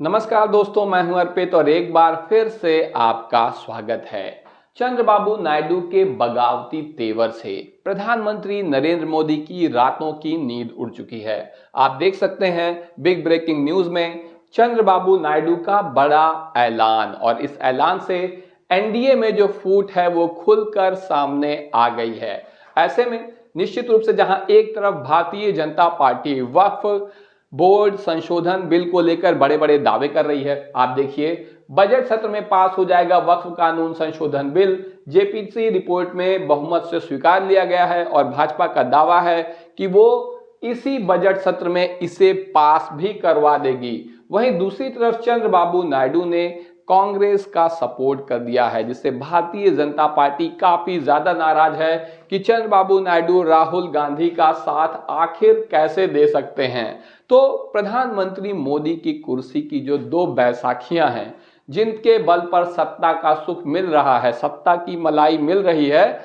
नमस्कार दोस्तों, मैं हूं अर्पित और एक बार फिर से आपका स्वागत है। चंद्रबाबू नायडू के बगावती तेवर से प्रधानमंत्री नरेंद्र मोदी की रातों की नींद उड़ चुकी है। आप देख सकते हैं बिग ब्रेकिंग न्यूज में चंद्रबाबू नायडू का बड़ा ऐलान, और इस ऐलान से एनडीए में जो फूट है वो खुलकर सामने आ गई है। ऐसे में निश्चित रूप से जहां एक तरफ भारतीय जनता पार्टी वक्फ बोर्ड संशोधन बिल को लेकर बड़े बड़े दावे कर रही है। आप देखिए, बजट सत्र में पास हो जाएगा वक्फ कानून संशोधन बिल, जेपीसी रिपोर्ट में बहुमत से स्वीकार लिया गया है और भाजपा का दावा है कि वो इसी बजट सत्र में इसे पास भी करवा देगी। वहीं दूसरी तरफ चंद्रबाबू नायडू ने कांग्रेस का सपोर्ट कर दिया है, जिससे भारतीय जनता पार्टी काफी ज्यादा नाराज है कि चंद्रबाबू नायडू राहुल गांधी का साथ आखिर कैसे दे सकते हैं। तो प्रधानमंत्री मोदी की कुर्सी की जो दो बैसाखियां हैं, जिनके बल पर सत्ता का सुख मिल रहा है, सत्ता की मलाई मिल रही है,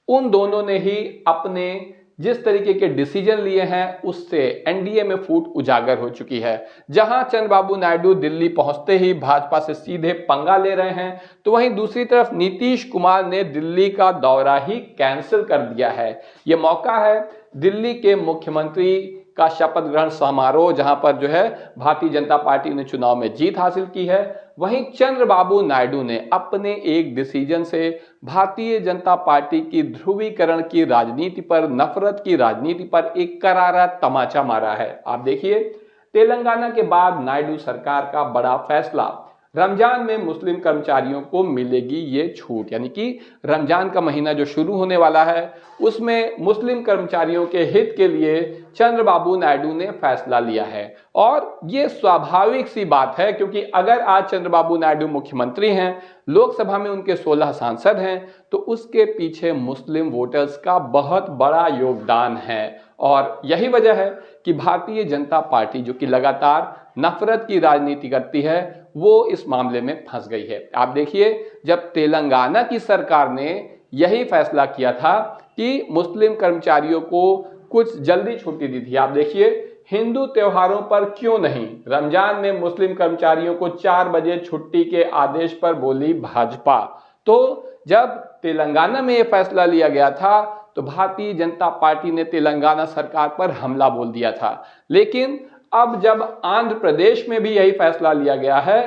उन दोनों ने ही अपने जिस तरीके के डिसीजन लिए हैं उससे एनडीए में फूट उजागर हो चुकी है। जहां चंद्रबाबू नायडू दिल्ली पहुंचते ही भाजपा से सीधे पंगा ले रहे हैं, तो वहीं दूसरी तरफ नीतीश कुमार ने दिल्ली का दौरा ही कैंसिल कर दिया है। यह मौका है दिल्ली के मुख्यमंत्री का शपथ ग्रहण समारोह, जहां पर जो है भारतीय जनता पार्टी ने चुनाव में जीत हासिल की है। वहीं चंद्रबाबू नायडू ने अपने एक डिसीजन से भारतीय जनता पार्टी की ध्रुवीकरण की राजनीति पर, नफरत की राजनीति पर एक करारा तमाचा मारा है। आप देखिए, तेलंगाना के बाद नायडू सरकार का बड़ा फैसला, रमजान में मुस्लिम कर्मचारियों को मिलेगी ये छूट, यानी कि रमजान का महीना जो शुरू होने वाला है उसमें मुस्लिम कर्मचारियों के हित के लिए चंद्रबाबू नायडू ने फैसला लिया है। और ये स्वाभाविक सी बात है, क्योंकि अगर आज चंद्रबाबू नायडू मुख्यमंत्री हैं, लोकसभा में उनके 16 सांसद हैं, तो उसके पीछे मुस्लिम वोटर्स का बहुत बड़ा योगदान है। और यही वजह है कि भारतीय जनता पार्टी, जो कि लगातार नफरत की राजनीति करती है, वो इस मामले में फंस गई है। आप देखिए, जब तेलंगाना की सरकार ने यही फैसला किया था कि मुस्लिम कर्मचारियों को कुछ जल्दी छुट्टी दी थी, आप देखिए, हिंदू त्योहारों पर क्यों नहीं, रमजान में मुस्लिम कर्मचारियों को 4 बजे छुट्टी के आदेश पर बोली भाजपा। तो जब तेलंगाना में यह फैसला लिया गया था तो भारतीय जनता पार्टी ने तेलंगाना सरकार पर हमला बोल दिया था। लेकिन अब जब आंध्र प्रदेश में भी यही फैसला लिया गया है,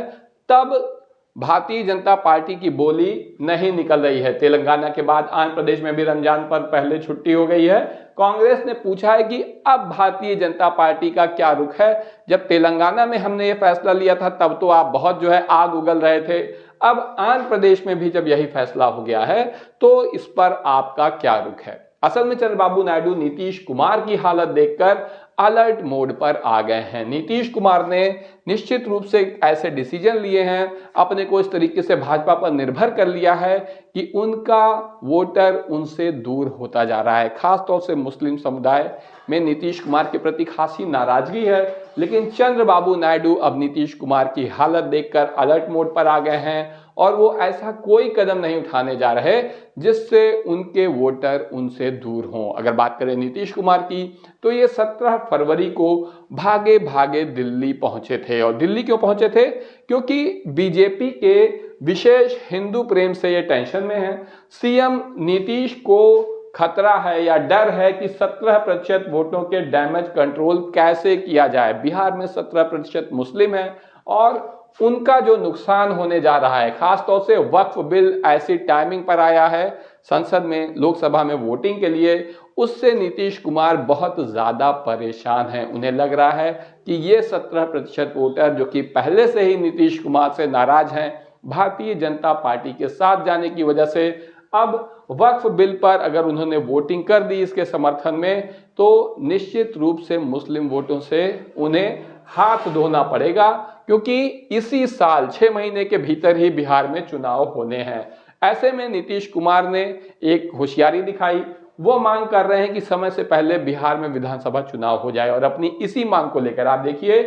तब भारतीय जनता पार्टी की बोली नहीं निकल रही है। तेलंगाना के बाद आंध्र प्रदेश में भी रमजान पर पहले छुट्टी हो गई है। कांग्रेस ने पूछा है कि अब भारतीय जनता पार्टी का क्या रुख है। जब तेलंगाना में हमने ये फैसला लिया था तब तो आप बहुत जो है आग उगल रहे थे, अब आंध्र प्रदेश में भी जब यही फैसला हो गया है तो इस पर आपका क्या रुख है। असल में चंद्रबाबू नायडू नीतीश कुमार की हालत देखकर अलर्ट मोड पर आ गए हैं। नीतीश कुमार ने निश्चित रूप से ऐसे डिसीजन लिए हैं, अपने को इस तरीके से भाजपा पर निर्भर कर लिया है कि उनका वोटर उनसे दूर होता जा रहा है। खासतौर से मुस्लिम समुदाय में नीतीश कुमार के प्रति खासी नाराजगी है। लेकिन चंद्रबाबू नायडू अब नीतीश कुमार की हालत देखकर अलर्ट मोड पर आ गए हैं और वो ऐसा कोई कदम नहीं उठाने जा रहे जिससे उनके वोटर उनसे दूर हों। अगर बात करें नीतीश कुमार की, तो ये 17 फरवरी को भागे भागे दिल्ली पहुंचे थे। और दिल्ली क्यों पहुंचे थे? क्योंकि बीजेपी के विशेष हिंदू प्रेम से ये टेंशन में है। सीएम नीतीश को खतरा है या डर है कि 17% वोटों के डैमेज कंट्रोल कैसे किया जाए। बिहार में 17% मुस्लिम है और उनका जो नुकसान होने जा रहा है, खासतौर से वक्फ बिल ऐसी टाइमिंग पर आया है संसद में, लोकसभा में वोटिंग के लिए, उससे नीतीश कुमार बहुत ज्यादा परेशान हैं। उन्हें लग रहा है कि ये 17% वोटर जो कि पहले से ही नीतीश कुमार से नाराज हैं, भारतीय जनता पार्टी के साथ जाने की वजह से अब वक्फ बिल पर अगर उन्होंने वोटिंग कर दी इसके समर्थन में, तो निश्चित रूप से मुस्लिम वोटों से उन्हें हाथ धोना पड़ेगा, क्योंकि इसी साल 6 महीने के भीतर ही बिहार में चुनाव होने हैं। ऐसे में नीतीश कुमार ने एक होशियारी दिखाई। वो मांग कर रहे हैं कि समय से पहले बिहार में विधानसभा चुनाव हो जाए और अपनी इसी मांग को लेकर आप देखिए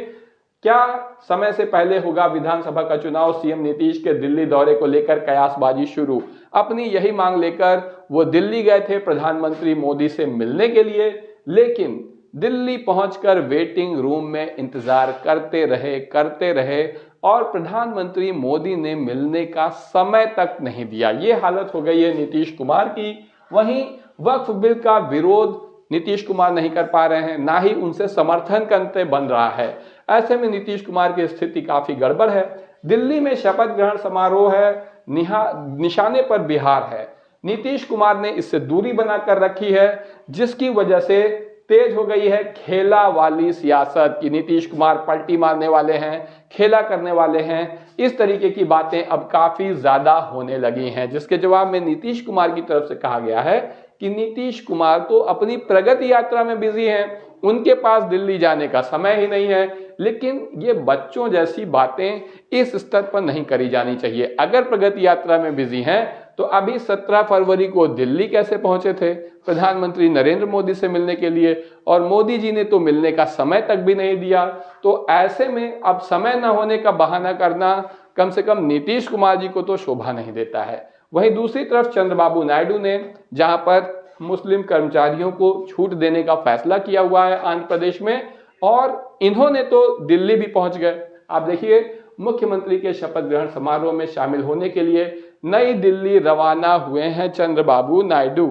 क्या समय से पहले होगा विधानसभा का चुनाव। सीएम नीतीश के दिल्ली दौरे को लेकर कयासबाजी शुरू। अपनी यही मांग लेकर वो दिल्ली गए थे प्रधानमंत्री मोदी से मिलने के लिए, लेकिन दिल्ली पहुंचकर वेटिंग रूम में इंतजार करते रहे और प्रधानमंत्री मोदी ने मिलने का समय तक नहीं दिया। ये हालत हो गई है नीतीश कुमार की। वहीं वक्फ बिल का विरोध नीतीश कुमार नहीं कर पा रहे हैं, ना ही उनसे समर्थन करते बन रहा है। ऐसे में नीतीश कुमार की स्थिति काफी गड़बड़ है। दिल्ली में शपथ ग्रहण समारोह है, निशाने पर बिहार है। नीतीश कुमार ने इससे दूरी बनाकर रखी है, जिसकी वजह से तेज हो गई है खेला वाली सियासत की। नीतीश कुमार पलटी मारने वाले हैं, खेला करने वाले हैं, इस तरीके की बातें अब काफी ज्यादा होने लगी हैं, जिसके जवाब में नीतीश कुमार की तरफ से कहा गया है कि नीतीश कुमार तो अपनी प्रगति यात्रा में बिजी हैं, उनके पास दिल्ली जाने का समय ही नहीं है। लेकिन ये बच्चों जैसी बातें इस स्तर पर नहीं करी जानी चाहिए। अगर प्रगति यात्रा में बिजी हैं तो अभी 17 फरवरी को दिल्ली कैसे पहुंचे थे प्रधानमंत्री नरेंद्र मोदी से मिलने के लिए, और मोदी जी ने तो मिलने का समय तक भी नहीं दिया। तो ऐसे में अब समय न होने का बहाना करना कम से कम नीतीश कुमार जी को तो शोभा नहीं देता है। वहीं दूसरी तरफ चंद्रबाबू नायडू ने, जहां पर मुस्लिम कर्मचारियों को छूट देने का फैसला किया हुआ है आंध्र प्रदेश में, और इन्होंने तो दिल्ली भी पहुंच गए। आप देखिए, मुख्यमंत्री के शपथ ग्रहण समारोह में शामिल होने के लिए नई दिल्ली रवाना हुए हैं चंद्रबाबू नायडू।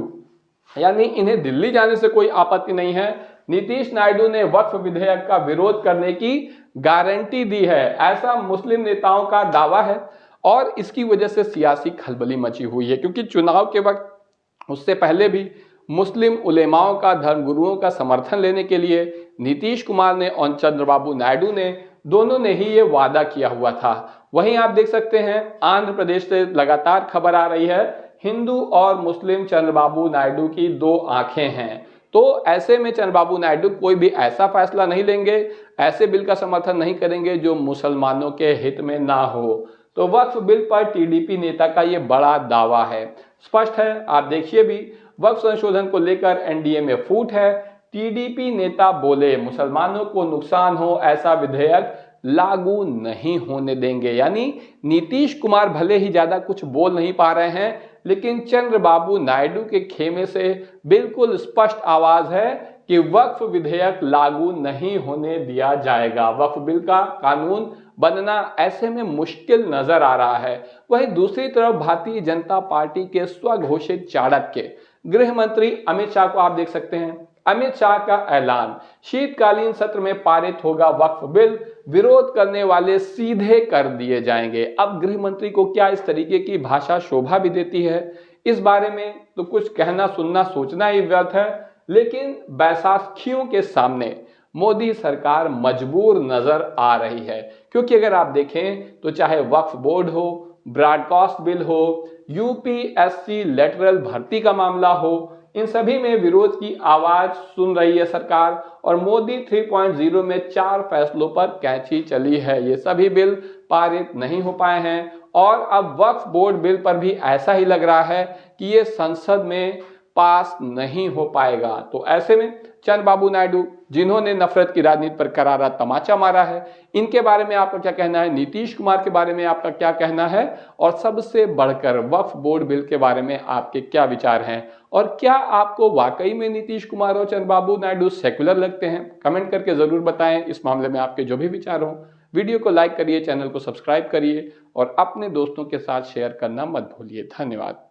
यानी इन्हें दिल्ली जाने से कोई आपत्ति नहीं है। नीतीश नायडू ने वक्फ विधेयक का विरोध करने की गारंटी दी है, ऐसा मुस्लिम नेताओं का दावा है। और इसकी वजह से सियासी खलबली मची हुई है, क्योंकि चुनाव के वक्त उससे पहले भी मुस्लिम उलेमाओं का, धर्मगुरुओं का समर्थन लेने के लिए नीतीश कुमार ने और चंद्रबाबू नायडू ने, दोनों ने ही ये वादा किया हुआ था। वहीं आप देख सकते हैं आंध्र प्रदेश से लगातार खबर आ रही है, हिंदू और मुस्लिम चंद्रबाबू नायडू की दो आंखें हैं। तो ऐसे में चंद्रबाबू नायडू कोई भी ऐसा फैसला नहीं लेंगे, ऐसे बिल का समर्थन नहीं करेंगे जो मुसलमानों के हित में ना हो। तो वक्फ बिल पर टीडीपी नेता का ये बड़ा दावा है, स्पष्ट है। आप देखिए भी, वक्फ संशोधन को लेकर एनडीए में फूट है। टीडीपी नेता बोले मुसलमानों को नुकसान हो ऐसा विधेयक लागू नहीं होने देंगे। यानी नीतीश कुमार भले ही ज्यादा कुछ बोल नहीं पा रहे हैं, लेकिन चंद्रबाबू नायडू के खेमे से बिल्कुल स्पष्ट आवाज है कि वक्फ विधेयक लागू नहीं होने दिया जाएगा। वक्फ बिल का कानून बनना ऐसे में मुश्किल नजर आ रहा है। वहीं दूसरी तरफ भारतीय जनता पार्टी के स्वघोषित चाणक्य गृह मंत्री अमित शाह को आप देख सकते हैं। अमित शाह का ऐलान, शीतकालीन सत्र में पारित होगा वक्फ बिल, विरोध करने वाले सीधे कर दिए जाएंगे। अब गृह मंत्री को क्या इस तरीके की भाषा शोभा भी देती है, इस बारे में तो कुछ कहना सुनना सोचना ही व्यर्थ है। लेकिन बैसाखियों के सामने मोदी सरकार मजबूर नजर आ रही है, क्योंकि अगर आप देखें तो चाहे वक्फ बोर्ड हो, ब्रॉडकास्ट बिल हो, यूपीएससी लेटरल भर्ती का मामला हो, इन सभी में विरोध की आवाज सुन रही है सरकार। और मोदी 3.0 में 4 फैसलों पर कैंची चली है। ये सभी बिल पारित नहीं हो पाए हैं, और अब वक्फ बोर्ड बिल पर भी ऐसा ही लग रहा है कि ये संसद में पास नहीं हो पाएगा। तो ऐसे में चंद्रबाबू नायडू, जिन्होंने नफरत की राजनीति पर करारा तमाचा मारा है, इनके बारे में आपका क्या कहना है? नीतीश कुमार के बारे में आपका क्या कहना है? और सबसे बढ़कर वक्फ बोर्ड बिल के बारे में आपके क्या विचार हैं? और क्या आपको वाकई में नीतीश कुमार और चंद्रबाबू नायडू सेक्युलर लगते हैं? कमेंट करके जरूर बताएं। इस मामले में आपके जो भी विचार हों, वीडियो को लाइक करिए, चैनल को सब्सक्राइब करिए और अपने दोस्तों के साथ शेयर करना मत भूलिए। धन्यवाद।